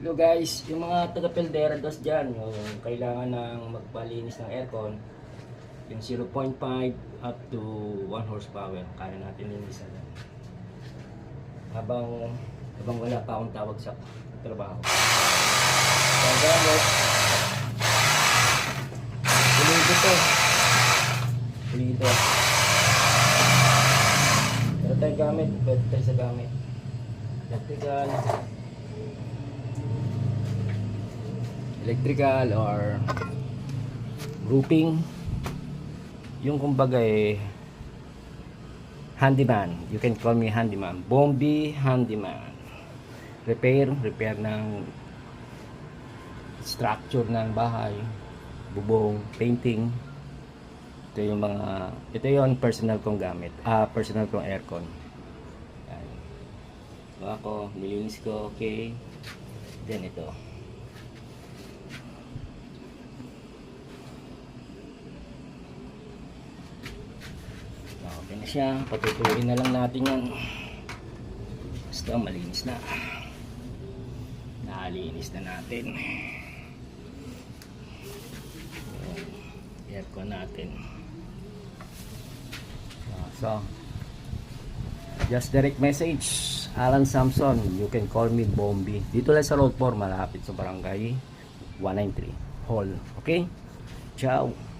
Hello guys, yung mga taga-Pelderas dyan, yung kailangan ng magpalinis ng aircon, yung 0.5 up to 1 horsepower, kaya natin linisan yan. Habang wala pa akong tawag sa trabaho. Kaya gamit, pulido to. Pulido. Pero tayo gamit, pwede tayo sa gamit. Electrical or roofing, yung kumbaga handyman, you can call me handyman, Bombi handyman. Repair ng structure ng bahay, bubong, painting. Ito yung personal kong gamit, personal kong aircon. Yan. Ako, nilinis ko, okay. Then ito. Okay na siya, patutuloy na lang natin yan. Basta malinis na. Nalinis na natin. Aircon natin. So, just direct message, Alan Samson, you can call me Bombi. Dito lang sa Road 4, malapit sa Barangay 193 Hall. Okay? Ciao.